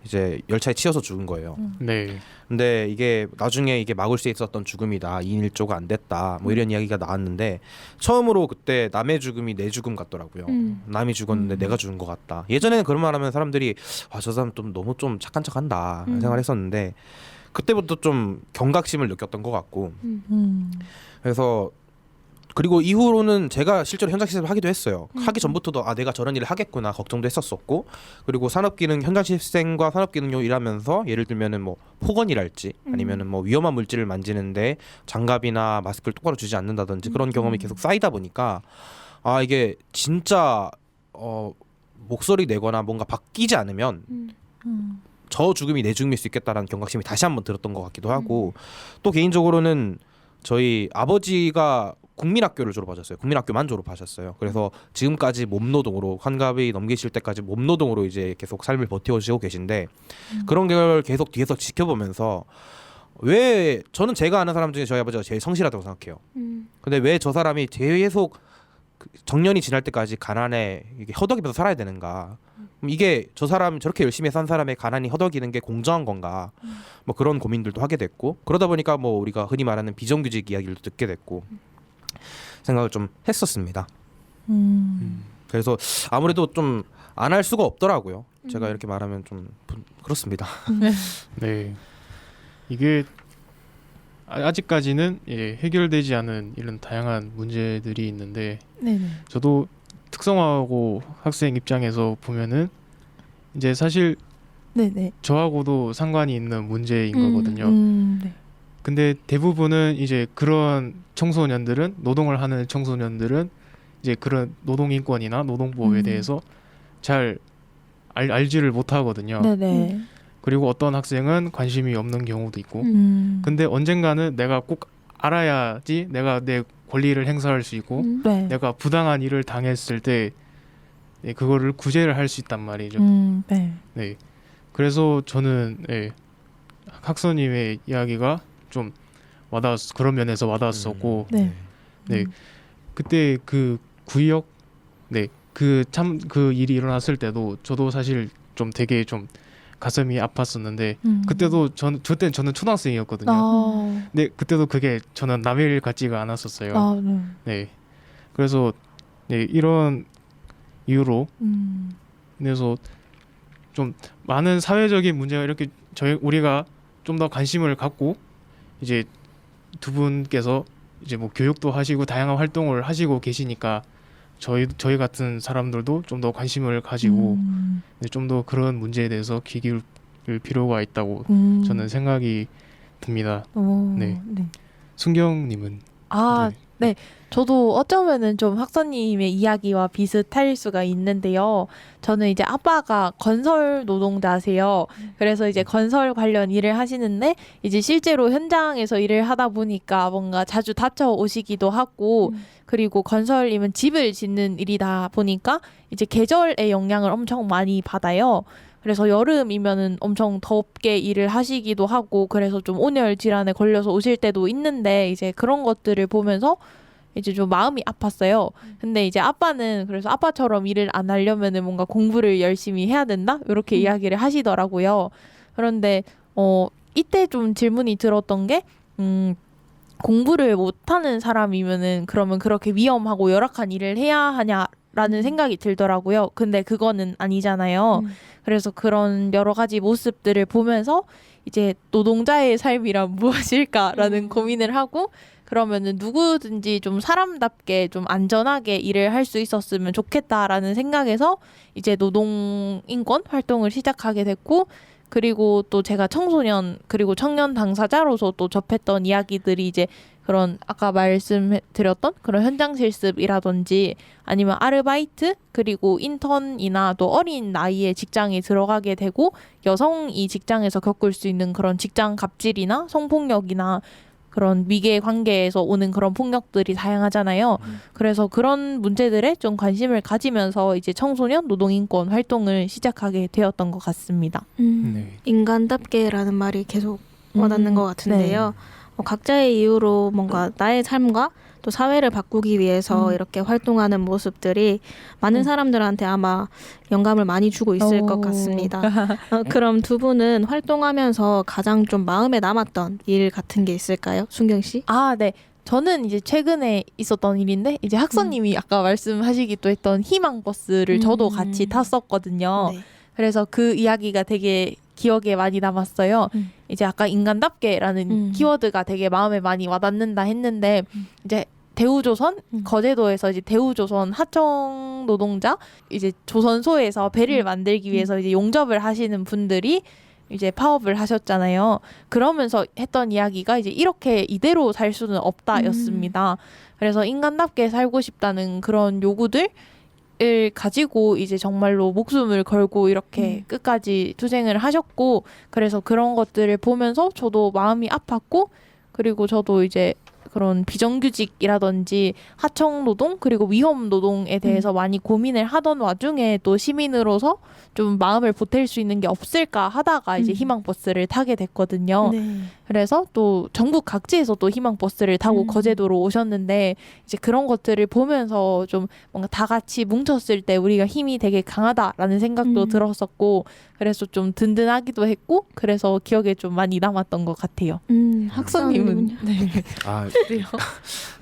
이제 열차에 치여서 죽은 거예요. 네. 근데 이게 나중에 이게 막을 수 있었던 죽음이다. 2인 1조가 안 됐다. 뭐 이런 이야기가 나왔는데 처음으로 그때 남의 죽음이 내 죽음 같더라고요. 남이 죽었는데 내가 죽은 것 같다. 예전에는 그런 말 하면 사람들이 저 사람 좀 너무 좀 착한 척한다 생각을 했었는데 그때부터 좀 경각심을 느꼈던 것 같고 그래서 그리고 이후로는 제가 실제로 현장 실습을 하기도 했어요. 하기 전부터도 내가 저런 일을 하겠구나 걱정도 했었었고 그리고 산업기능 현장 실습생과 산업기능요 일하면서 예를 들면은 뭐 폭언이랄지 아니면은 뭐 위험한 물질을 만지는데 장갑이나 마스크를 똑바로 주지 않는다든지 그런 경험이 계속 쌓이다 보니까 이게 진짜 목소리 내거나 뭔가 바뀌지 않으면 저 죽음이 내 죽음일 수 있겠다라는 경각심이 다시 한번 들었던 것 같기도 하고 또 개인적으로는 저희 아버지가 국민학교를 졸업하셨어요. 국민학교만 졸업하셨어요. 그래서 지금까지 몸노동으로 환갑이 넘기실 때까지 몸노동으로 이제 계속 삶을 버텨오시고 계신데 그런 걸 계속 뒤에서 지켜보면서 왜 저는 제가 아는 사람 중에 저희 아버지가 제일 성실하다고 생각해요. 근데 왜 저 사람이 계속 정년이 지날 때까지 가난에 이게 허덕이면서 살아야 되는가? 이게 저 사람 저렇게 열심히 산 사람의 가난이 허덕이는 게 공정한 건가? 뭐 그런 고민들도 하게 됐고 그러다 보니까 뭐 우리가 흔히 말하는 비정규직 이야기를 듣게 됐고 생각을 좀 했었습니다. 그래서 아무래도 좀 안 할 수가 없더라고요. 제가 이렇게 말하면 좀 그렇습니다. 네. 이게 아직까지는 해결되지 않은 이런 다양한 문제들이 있는데 네네. 저도 특성화고 학생 입장에서 보면은 이제 사실 네네. 저하고도 상관이 있는 문제인 거거든요. 네. 근데 대부분은 이제 그런 청소년들은 노동을 하는 청소년들은 이제 그런 노동인권이나 노동법에 대해서 잘 알지를 못하거든요. 네네. 그리고 어떤 학생은 관심이 없는 경우도 있고 근데 언젠가는 내가 꼭 알아야지 내가 내 권리를 행사할 수 있고 네. 내가 부당한 일을 당했을 때 그거를 구제를 할 수 있단 말이죠. 네. 네. 그래서 저는 학서님의 이야기가 좀 그런 면에서 와닿았었고 네. 네. 그때 그 구역 그 일이 일어났을 때도 저도 사실 좀 되게 좀 가슴이 아팠었는데 그때도 그때 저는 초등학생이었거든요. 근데 그때도 그게 저는 남의 일 같지가 않았었어요. 네. 네. 그래서 이런 이유로 그래서 좀 많은 사회적인 문제가 이렇게 우리가 좀 더 관심을 갖고 이제 두 분께서 이제 뭐 교육도 하시고 다양한 활동을 하시고 계시니까 저희 같은 사람들도 좀 더 관심을 가지고 좀 더 그런 문제에 대해서 귀 기울 필요가 있다고 저는 생각이 듭니다. 네. 순경님은 저도 어쩌면은 좀 학선님의 이야기와 비슷할 수가 있는데요. 저는 이제 아빠가 건설 노동자세요. 그래서 이제 건설 관련 일을 하시는데 이제 실제로 현장에서 일을 하다 보니까 뭔가 자주 다쳐 오시기도 하고 그리고 건설이면 집을 짓는 일이다 보니까 이제 계절의 영향을 엄청 많이 받아요. 그래서 여름이면은 엄청 덥게 일을 하시기도 하고 그래서 좀 온열 질환에 걸려서 오실 때도 있는데 이제 그런 것들을 보면서 이제 좀 마음이 아팠어요. 근데 이제 아빠는 그래서 아빠처럼 일을 안 하려면은 뭔가 공부를 열심히 해야 된다? 이렇게 이야기를 하시더라고요. 그런데 이때 좀 질문이 들었던 게 공부를 못하는 사람이면은 그러면 그렇게 위험하고 열악한 일을 해야 하냐라는 생각이 들더라고요. 근데 그거는 아니잖아요. 그래서 그런 여러 가지 모습들을 보면서 이제 노동자의 삶이란 무엇일까라는 고민을 하고 그러면은 누구든지 좀 사람답게 좀 안전하게 일을 할 수 있었으면 좋겠다라는 생각에서 이제 노동인권 활동을 시작하게 됐고 그리고 또 제가 청소년 그리고 청년 당사자로서 또 접했던 이야기들이 이제 그런 아까 말씀드렸던 그런 현장 실습이라든지 아니면 아르바이트 그리고 인턴이나 또 어린 나이에 직장에 들어가게 되고 여성이 직장에서 겪을 수 있는 그런 직장 갑질이나 성폭력이나 그런 미개 관계에서 오는 그런 폭력들이 다양하잖아요. 그래서 그런 문제들에 좀 관심을 가지면서 이제 청소년 노동인권 활동을 시작하게 되었던 것 같습니다. 네. 인간답게라는 말이 계속 와닿는 것 같은데요. 각자의 이유로 뭔가 나의 삶과 또 사회를 바꾸기 위해서 이렇게 활동하는 모습들이 많은 사람들한테 아마 영감을 많이 주고 있을 것 같습니다. 그럼 두 분은 활동하면서 가장 좀 마음에 남았던 일 같은 게 있을까요? 순경 씨? 아, 네. 저는 이제 최근에 있었던 일인데 이제 학선님이 아까 말씀하시기도 했던 희망버스를 저도 같이 탔었거든요. 네. 그래서 그 이야기가 되게 기억에 많이 남았어요. 이제 아까 인간답게라는 키워드가 되게 마음에 많이 와닿는다 했는데 이제 대우조선 거제도에서 이제 대우조선 하청 노동자 이제 조선소에서 배를 만들기 위해서 이제 용접을 하시는 분들이 이제 파업을 하셨잖아요. 그러면서 했던 이야기가 이제 이렇게 이대로 살 수는 없다였습니다. 그래서 인간답게 살고 싶다는 그런 요구들 을 가지고 이제 정말로 목숨을 걸고 이렇게 끝까지 투쟁을 하셨고 그래서 그런 것들을 보면서 저도 마음이 아팠고 그리고 저도 이제 그런 비정규직이라든지 하청 노동 그리고 위험 노동에 대해서 많이 고민을 하던 와중에 또 시민으로서 좀 마음을 보탤 수 있는 게 없을까 하다가 이제 희망버스를 타게 됐거든요. 네. 그래서 또 전국 각지에서 또 희망버스를 타고 거제도로 오셨는데 이제 그런 것들을 보면서 좀 뭔가 다 같이 뭉쳤을 때 우리가 힘이 되게 강하다라는 생각도 들었었고 그래서 좀 든든하기도 했고 그래서 기억에 좀 많이 남았던 것 같아요. 학선님은 네. 아, 그래요?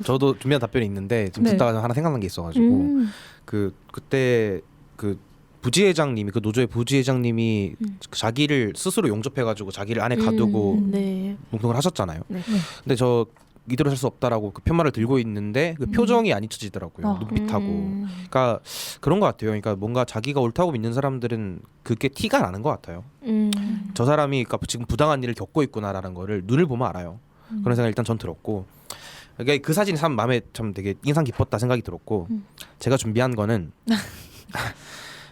저도 준비한 답변이 있는데 지금 네. 듣다가 하나 생각난 게 있어가지고 그때 그 부지회장님이 그 노조의 부지회장님이 자기를 스스로 용접해가지고 자기를 안에 가두고 네. 농동을 하셨잖아요. 네. 근데 저 이대로 살 수 없다라고 그 편말을 들고 있는데 그 표정이 안 잊혀지더라고요. 눈빛하고. 그러니까 그런 것 같아요. 그러니까 뭔가 자기가 옳다고 믿는 사람들은 그게 티가 나는 것 같아요. 저 사람이 그러니까 지금 부당한 일을 겪고 있구나라는 거를 눈을 보면 알아요. 그런 생각 일단 전 들었고. 그러니까 그 사진이 참 마음에 참 되게 인상 깊었다 생각이 들었고 제가 준비한 거는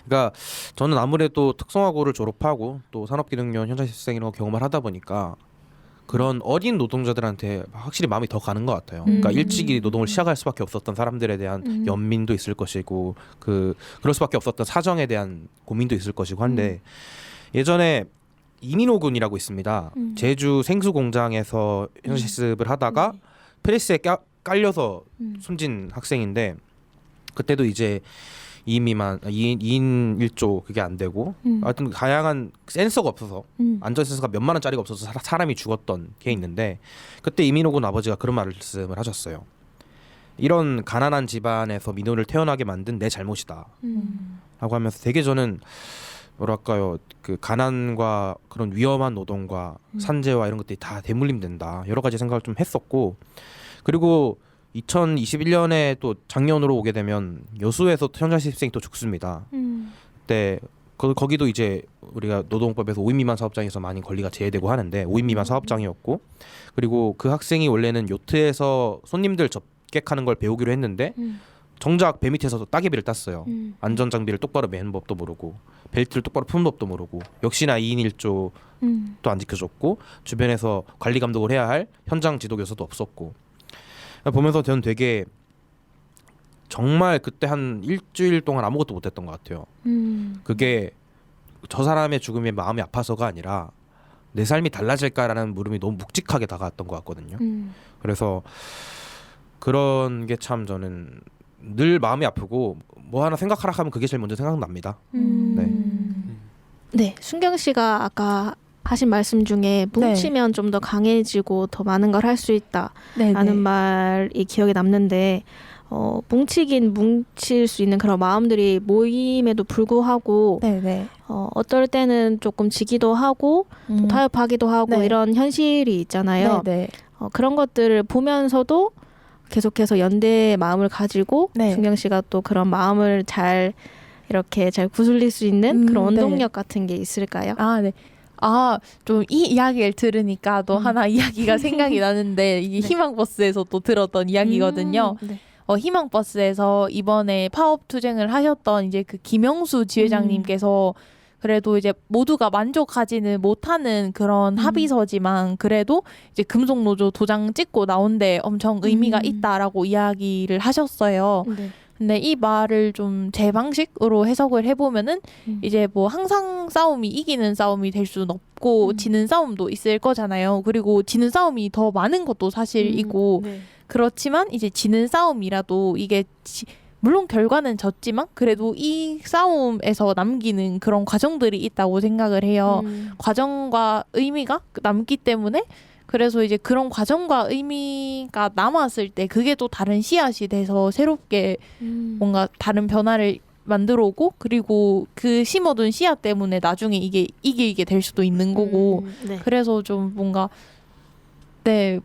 그러니까 저는 아무래도 특성화고를 졸업하고 또 산업기능연 현장실습생 이런 거 경험을 하다 보니까 그런 어린 노동자들한테 확실히 마음이 더 가는 것 같아요. 그러니까 일찍이 노동을 시작할 수밖에 없었던 사람들에 대한 연민도 있을 것이고 그럴 수밖에 없었던 사정에 대한 고민도 있을 것이고 한데 예전에 이민호 군이라고 있습니다. 제주 생수 공장에서 현장실습을 하다가 프레스에 깔려서 숨진 학생인데 그때도 이제 2인 미만, 2인 1조 그게 안 되고 하여튼 다양한 센서가 없어서 안전 센서가 몇만 원짜리가 없어서 사람이 죽었던 게 있는데 그때 이민호 군 아버지가 그런 말씀을 하셨어요. 이런 가난한 집안에서 민호를 태어나게 만든 내 잘못이다 라고 하면서 되게 저는 뭐랄까요 그 가난과 그런 위험한 노동과 산재와 이런 것들이 다 대물림된다 여러 가지 생각을 좀 했었고 그리고 2021년에 또 작년으로 오게 되면 여수에서 현장실습생이 또 죽습니다. 그때 거기도 이제 우리가 노동법에서 5인 미만 사업장에서 많이 권리가 제외되고 하는데 5인 미만 사업장이었고 그리고 그 학생이 원래는 요트에서 손님들 합격하는 걸 배우기로 했는데 정작 배 밑에서 따개비를 땄어요. 안전 장비를 똑바로 매는 법도 모르고 벨트를 똑바로 푸는 법도 모르고 역시나 2인 1조도 안 지켜줬고 주변에서 관리 감독을 해야 할 현장 지도 교수도 없었고 보면서 저는 되게 정말 그때 한 일주일 동안 아무것도 못했던 것 같아요. 그게 저 사람의 죽음에 마음이 아파서가 아니라 내 삶이 달라질까라는 물음이 너무 묵직하게 다가왔던 것 같거든요. 그래서 그런 게 참 저는 늘 마음이 아프고 뭐 하나 생각하라 하면 그게 제일 먼저 생각납니다. 네. 네, 순경 씨가 아까 하신 말씀 중에 뭉치면 좀 더 강해지고 더 많은 걸 할 수 있다라는 말이 기억에 남는데 뭉치긴 뭉칠 수 있는 그런 마음들이 모임에도 불구하고 어떨 때는 조금 지기도 하고 또 타협하기도 하고 이런 현실이 있잖아요. 그런 것들을 보면서도 계속해서 연대의 마음을 가지고 순경 씨가 또 그런 마음을 잘 이렇게 잘 구슬릴 수 있는 그런 원동력 같은 게 있을까요? 좀 이 이야기를 들으니까 또 하나 이야기가 생각이 나는데 이게 희망버스에서 또 들었던 이야기거든요. 희망버스에서 이번에 파업 투쟁을 하셨던 이제 그 김영수 지회장님께서 그래도 이제 모두가 만족하지는 못하는 그런 합의서지만 그래도 이제 금속노조 도장 찍고 나온데 엄청 의미가 있다라고 이야기를 하셨어요. 근데 이 말을 좀 제 방식으로 해석을 해보면은 이제 뭐 항상 싸움이 이기는 싸움이 될 수는 없고 지는 싸움도 있을 거잖아요. 그리고 지는 싸움이 더 많은 것도 사실이고 그렇지만 이제 지는 싸움이라도 이게 물론 결과는 졌지만 그래도 이 싸움에서 남기는 그런 과정들이 있다고 생각을 해요. 과정과 의미가 남기 때문에 그래서 이제 그런 과정과 의미가 남았을 때 그게 또 다른 씨앗이 돼서 새롭게 뭔가 다른 변화를 만들어 오고 그리고 그 심어둔 씨앗 때문에 나중에 이게 이기게 될 수도 있는 거고 그래서 좀 뭔가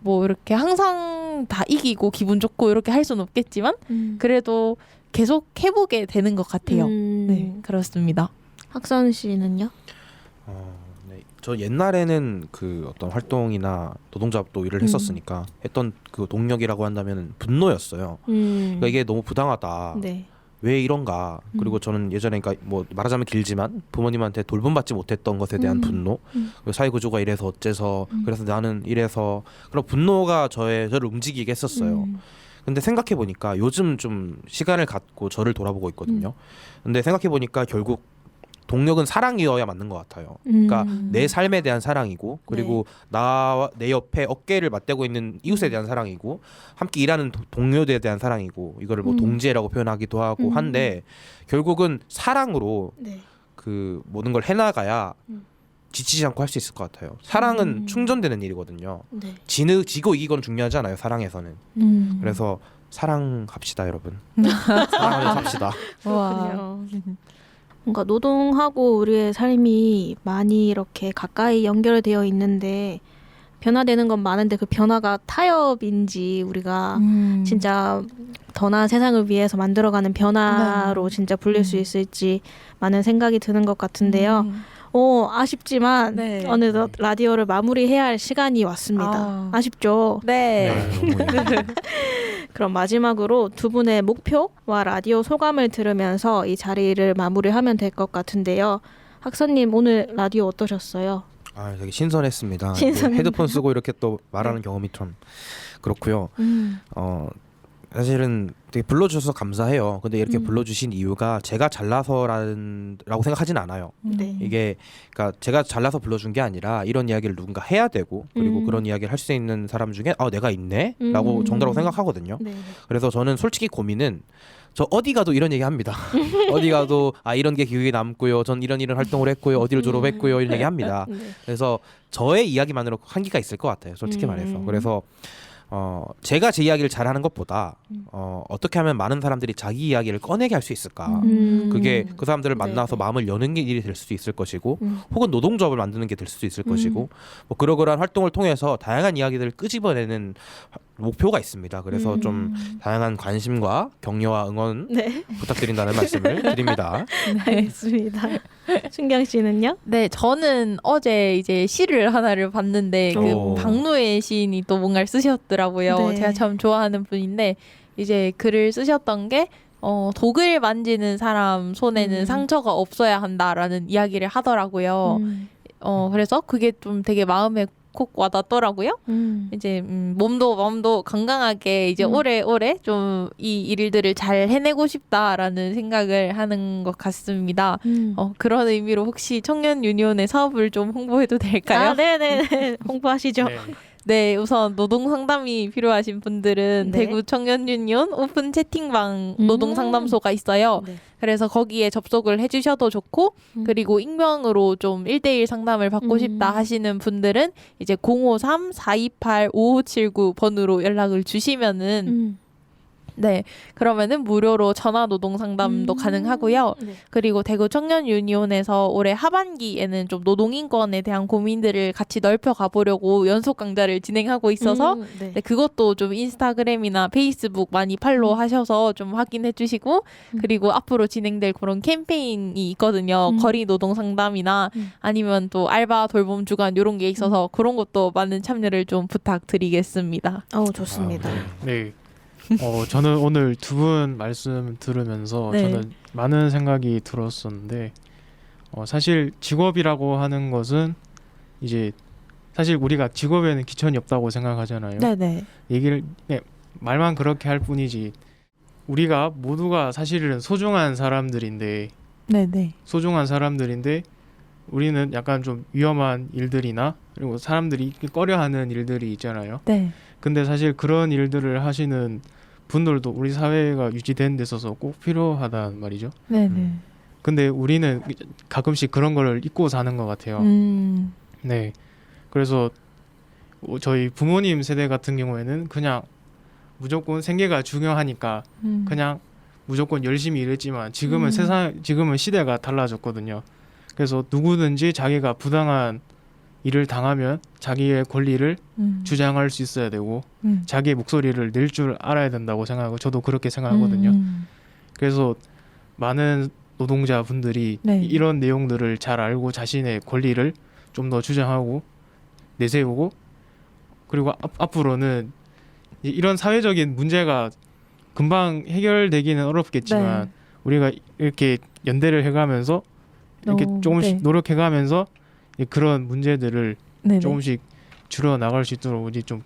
뭐 이렇게 항상 다 이기고 기분 좋고 이렇게 할 수는 없겠지만 그래도 계속 해보게 되는 것 같아요. 네, 그렇습니다. 학선 씨는요? 저 옛날에는 그 어떤 활동이나 노동자도 일을 했었으니까 했던 그 동력이라고 한다면 분노였어요. 그러니까 이게 너무 부당하다. 왜 이런가? 그리고 저는 예전에 그러니까 뭐 말하자면 길지만 부모님한테 돌봄받지 못했던 것에 대한 분노, 그리고 사회 구조가 이래서 어째서 그래서 나는 이래서 그런 분노가 저를 움직이게 했었어요. 근데 생각해 보니까 요즘 좀 시간을 갖고 저를 돌아보고 있거든요. 근데 생각해 보니까 결국 동력은 사랑이어야 맞는 것 같아요. 그러니까 내 삶에 대한 사랑이고 그리고 내 옆에 어깨를 맞대고 있는 이웃에 대한 사랑이고 함께 일하는 동료들에 대한 사랑이고 이거를 뭐 동지애라고 표현하기도 하고 한데 결국은 사랑으로 그 모든 걸 해나가야 지치지 않고 할 수 있을 것 같아요. 사랑은 충전되는 일이거든요. 지고 이기고는 중요하지 않아요. 사랑에서는. 그래서 사랑합시다 여러분. 사랑하면서 삽시다. 뭔가 노동하고 우리의 삶이 많이 이렇게 가까이 연결되어 있는데 변화되는 건 많은데 그 변화가 타협인지 우리가 진짜 더 나은 세상을 위해서 만들어가는 변화로 진짜 불릴 수 있을지 많은 생각이 드는 것 같은데요. 아쉽지만 어느덧 라디오를 마무리해야 할 시간이 왔습니다. 아쉽죠? 그럼 마지막으로 두 분의 목표와 라디오 소감을 들으면서 이 자리를 마무리하면 될 것 같은데요. 학선님 오늘 라디오 어떠셨어요? 되게 신선했습니다. 헤드폰 쓰고 이렇게 또 말하는 경험이 좀 그렇고요. 사실은 되게 불러주셔서 감사해요. 근데 이렇게 불러주신 이유가 제가 잘나서라고 생각하진 않아요. 이게 그러니까 제가 잘나서 불러준 게 아니라 이런 이야기를 누군가 해야 되고 그리고 그런 이야기를 할 수 있는 사람 중에 내가 있네? 라고 정도라고 생각하거든요. 그래서 저는 솔직히 고민은 저 어디 가도 이런 얘기 합니다. 어디 가도 이런 게 기억에 남고요. 전 이런 활동을 했고요. 어디를 졸업했고요. 이런 얘기 합니다. 그래서 저의 이야기만으로 한계가 있을 것 같아요. 솔직히 말해서. 그래서 제가 제 이야기를 잘하는 것보다 어떻게 하면 많은 사람들이 자기 이야기를 꺼내게 할 수 있을까. 그게 그 사람들을 만나서 마음을 여는 일이 될 수도 있을 것이고 혹은 노동조합을 만드는 게 될 수도 있을 것이고 뭐 그러한 활동을 통해서 다양한 이야기들을 끄집어내는 목표가 있습니다. 그래서 좀 다양한 관심과 격려와 응원 네, 부탁드린다는 말씀을 드립니다. 알겠습니다. 순경 씨는요? 네, 저는 어제 이제 시를 하나를 봤는데 그 오. 박노해 시인이 또 뭔가를 쓰셨더라고요. 네. 제가 참 좋아하는 분인데 이제 글을 쓰셨던 게 독을 만지는 사람 손에는 상처가 없어야 한다라는 이야기를 하더라고요. 그래서 그게 좀 되게 마음에 콕 와닿더라고요. 이제 몸도 마음도 건강하게 이제 오래오래 좀 이 일들을 잘 해내고 싶다라는 생각을 하는 것 같습니다. 그런 의미로 혹시 청년 유니온의 사업을 좀 홍보해도 될까요? 아, 네네. 홍보하시죠. 네. 네, 우선 노동 상담이 필요하신 분들은 네. 대구 청년 유니온 오픈 채팅방 노동 상담소가 있어요. 네. 그래서 거기에 접속을 해주셔도 좋고 그리고 익명으로 좀 1대1 상담을 받고 싶다 하시는 분들은 이제 053-428-5579번으로 연락을 주시면은 네, 그러면은 무료로 전화 노동 상담도 가능하고요. 네. 그리고 대구 청년 유니온에서 올해 하반기에는 좀 노동 인권에 대한 고민들을 같이 넓혀 가보려고 연속 강좌를 진행하고 있어서 네. 네, 그것도 좀 인스타그램이나 페이스북 많이 팔로우 하셔서 좀 확인해 주시고 그리고 앞으로 진행될 그런 캠페인이 있거든요. 거리 노동 상담이나 아니면 또 알바 돌봄 주간 이런 게 있어서 그런 것도 많은 참여를 좀 부탁드리겠습니다. 좋습니다. 네. 저는 오늘 두 분 말씀 들으면서 네. 저는 많은 생각이 들었었는데 사실 직업이라고 하는 것은 이제 사실 우리가 직업에는 기천이 없다고 생각하잖아요. 네네. 얘기를 말만 그렇게 할 뿐이지 우리가 모두가 사실은 소중한 사람들인데 우리는 약간 좀 위험한 일들이나 그리고 사람들이 꺼려하는 일들이 있잖아요. 네. 근데 사실 그런 일들을 하시는 분들도 우리 사회가 유지되는 데 있어서 꼭 필요하단 말이죠. 네네. 근데 우리는 가끔씩 그런 거를 잊고 사는 것 같아요. 네. 그래서 저희 부모님 세대 같은 경우에는 그냥 무조건 생계가 중요하니까 그냥 무조건 열심히 일했지만 지금은 지금은 시대가 달라졌거든요. 그래서 누구든지 자기가 부당한 일을 당하면 자기의 권리를 주장할 수 있어야 되고 자기의 목소리를 낼 줄 알아야 된다고 생각하고 저도 그렇게 생각하거든요. 그래서 많은 노동자분들이 네. 이런 내용들을 잘 알고 자신의 권리를 좀 더 주장하고 내세우고 그리고 앞으로는 이런 사회적인 문제가 금방 해결되기는 어렵겠지만 네. 우리가 이렇게 연대를 해가면서 이렇게 조금씩 네. 노력해가면서 그런 문제들을 네네. 조금씩 줄여 나갈 수 있도록 이제 좀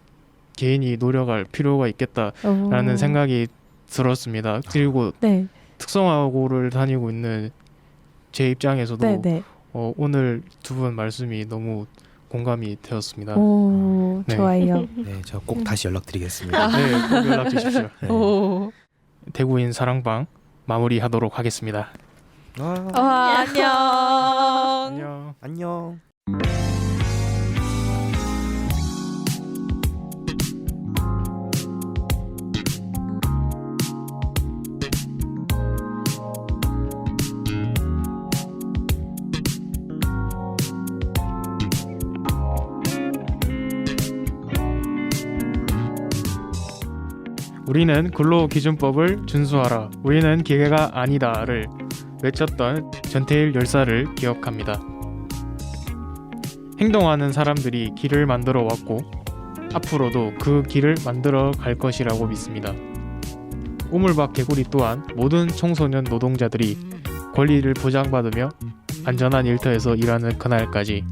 개인이 노력할 필요가 있겠다라는 생각이 들었습니다. 그리고 네. 특성화고를 다니고 있는 제 입장에서도 네네. 오늘 두 분 말씀이 너무 공감이 되었습니다. 오, 네. 좋아요. 네, 제가 꼭 다시 연락드리겠습니다. 네, 꼭 연락 주십시오. 네. 오. 대구인 사랑방 마무리하도록 하겠습니다. 안녕. 안녕. 안녕. 우리는 근로기준법을 준수하라. 우리는 기계가 아니다를 외쳤던 전태일 열사를 기억합니다. 행동하는 사람들이 길을 만들어 왔고 앞으로도 그 길을 만들어 갈 것이라고 믿습니다. 우물박 개구리 또한 모든 청소년 노동자들이 권리를 보장받으며 안전한 일터에서 일하는 그날까지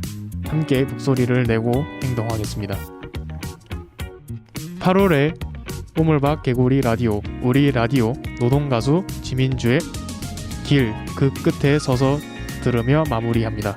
함께 목소리를 내고 행동하겠습니다. 8월에 우물박 개구리 라디오 우리 라디오 노동가수 지민주의 길 그 끝에 서서 들으며 마무리합니다.